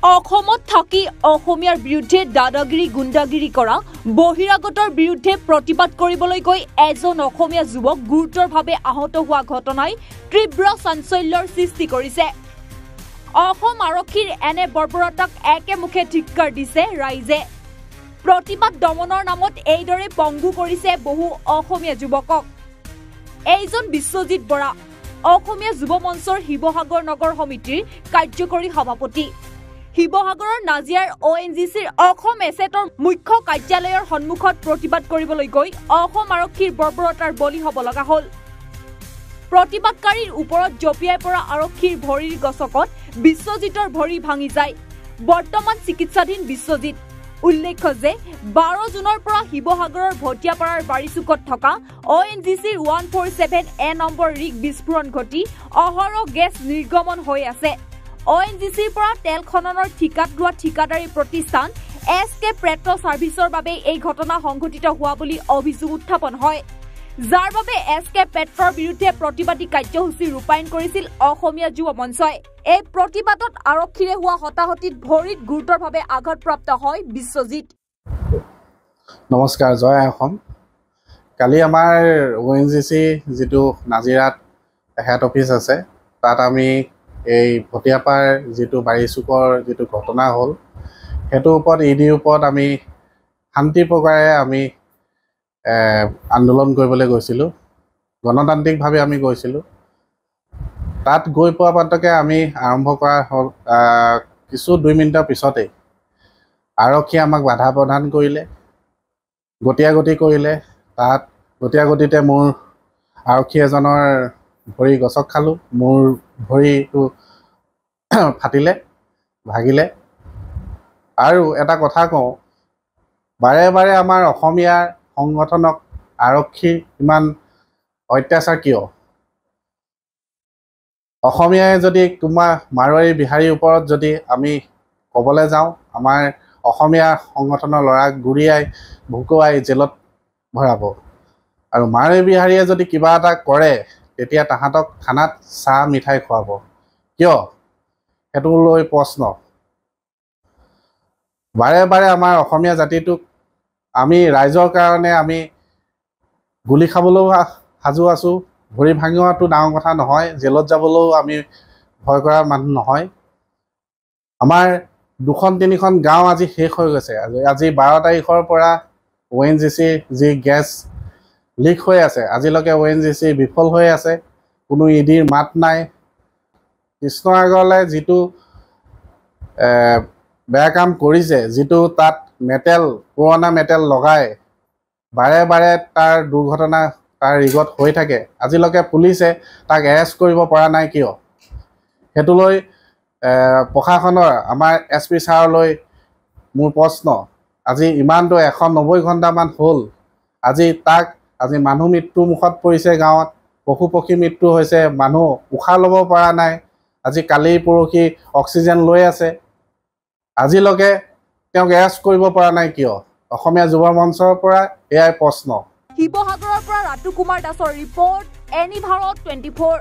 অসমত থাকি অসমীয়াৰ বিৰুদ্ধে দাদাগিৰি গুণ্ডাগিৰি কৰা বহিৰাগতৰ বিৰুদ্ধে প্ৰতিবাদ কৰিবলৈ গৈ এজন অসমীয়া যুৱক গুৰুতৰভাৱে আহত হোৱা ঘটনাই তীব্ৰ চাঞ্চল্যৰ সৃষ্টি কৰিছে। অসম আৰক্ষীৰ এনে বৰ্বৰতাক একেমুখে ধিক্কাৰ দিছে ৰাইজে। প্ৰতিবাদ দমনৰ নামত এইদৰে পংগু কৰিছে বহু অসমীয়া যুৱকক। এইজন বিশ্বজিৎ বৰা, অসমীয়া যুৱ মঞ্চৰ শিৱসাগৰ নগৰ সমিতিৰ কাৰ্যকৰী সভাপতি। শিৱসাগৰৰ নাজিয়াৰ ONGCৰ অসম এছেটৰ মুখ্য কাৰ্যালয়ৰ সন্মুখত প্ৰতিবাদ কৰিবলৈ গৈ অসম আৰক্ষীৰ বৰ্বৰতাৰ বলি হ'ব লগা হ'ল। প্ৰতিবাদকাৰীৰ ওপৰত জঁপিয়াই পৰা আৰক্ষীৰ ভৰিৰ গছকত বিশ্বজিতৰ ভৰি ভাঙি যায়। বৰ্তমান চিকিৎসাধীন বিশ্বজিৎ। উল্লেখ্য যে 12 জুনৰ পৰা শিৱসাগৰৰ ভটিয়াপাৰাৰ বাৰিচুকত থকা ONGCৰ 147A নম্বৰ ৰিগ বিস্ফোৰণ ঘটি অহৰহ গেছ নিৰ্গমন হৈ আছে। ONGCৰ পৰা তেল খননৰ ঠিকাত লোৱা ঠিকাদাৰী প্ৰতিষ্ঠান SK পেট্ৰ ছাৰ্ভিচৰ বাবে এই ঘটনা সংঘটিত হোৱা বুলি অভিযোগ উত্থাপন হয়, যাৰ বাবে SK পেট্ৰৰ বিৰুদ্ধে প্ৰতিবাদী কাৰ্যসূচী ৰূপায়ণ কৰিছিল অসমীয়া যুৱ মঞ্চই। এই প্ৰতিবাদত আৰক্ষীৰে হোৱা হতাহতিত ভৰিত গুৰুতৰভাৱে আঘাতপ্ৰাপ্ত হয় বিশ্বজিৎ। নমস্কাৰ, জয় অসম। কালি আমাৰ ONGC যিটো নাজিৰাত হেড অফিচ আছে, তাত আমি এই ভটিয়াপাৰ যিটো বাৰিচুকৰ যিটো ঘটনা হ'ল, সেইটোৰ ওপৰত EDৰ ওপৰত আমি শান্তি প্ৰকাৰে আমি আন্দোলন কৰিবলৈ গৈছিলোঁ। গণতান্ত্ৰিকভাৱে আমি গৈছিলোঁ। তাত গৈ পোৱা পাতকে আমি আৰম্ভ কৰা হ'ল। কিছু 2 মিনিটৰ পিছতেই আৰক্ষীয়ে আমাক বাধা প্ৰদান কৰিলে, গতিয়াগতি কৰিলে। তাত গতিয়াগতিতে মোৰ আৰক্ষী এজনৰ ভৰি গছক খালোঁ। মোৰ ভৰিটো ফাটিলে, ভাগিলে। আৰু এটা কথা কওঁ, বাৰে বাৰে আমাৰ অসমীয়া সংগঠনক আৰক্ষী ইমান অত্যাচাৰ কিয়? অসমীয়াই যদি তোমাৰ মাৰোৱাৰী বিহাৰীৰ ওপৰত যদি আমি ক'বলৈ যাওঁ, আমাৰ অসমীয়া সংগঠনৰ ল'ৰাক গুৰিয়াই ভুকুৱাই জেলত ভৰাব। আৰু মাৰোৱাৰী বিহাৰীয়ে যদি কিবা এটা কৰে, তেতিয়া তাহাঁতক থানাত চাহ মিঠাই খুৱাব। কিয়? সেইটো লৈ প্ৰশ্ন। বাৰে বাৰে আমাৰ অসমীয়া জাতিটোক আমি ৰাইজৰ কাৰণে আমি গুলি খাবলৈও সাজু আছোঁ। ভৰি ভাঙিওৱাটো ডাঙৰ কথা নহয়। জেলত যাবলৈও আমি ভয় কৰা মানুহ নহয়। আমাৰ 2-3খন গাঁও আজি শেষ হৈ গৈছে। আজি 12 তাৰিখৰ পৰা ONGC যি গেছ লিক হৈ আছে, আজিলৈকে ONGC বিফল হৈ আছে। কোনো EDৰ মাত নাই। কৃষ্ণসাগৰলৈ যিটো বেয়া কাম কৰিছে, যিটো তাত পুৰণা মেটেল লগাই বাৰে বাৰে তাৰ দুৰ্ঘটনা তাৰ ৰিগত হৈ থাকে, আজিলৈকে পুলিচে তাক এৰেষ্ট কৰিব পৰা নাই কিয়? সেইটো লৈ প্ৰশাসনৰ আমাৰ SP ছাৰলৈ মোৰ প্ৰশ্ন। আজি ইমানটো 190 ঘণ্টামান হ'ল। আজি মানুহ মৃত্যু মুখত পৰিছে, গাঁৱত পশু পক্ষী মৃত্যু হৈছে, মানুহ উশাহ ল'ব পৰা নাই। আজি কালি পৰহি অক্সিজেন লৈ আছে, আজিলৈকে তেওঁক এৰেষ্ট কৰিব পৰা নাই কিয়? অসমীয়া যুৱ মঞ্চৰ পৰা এয়াই প্ৰশ্ন। শিৱসাগৰৰ পৰা ৰাতু কুমাৰ দাসৰ ৰিপৰ্ট, এনি ভাৰত 24।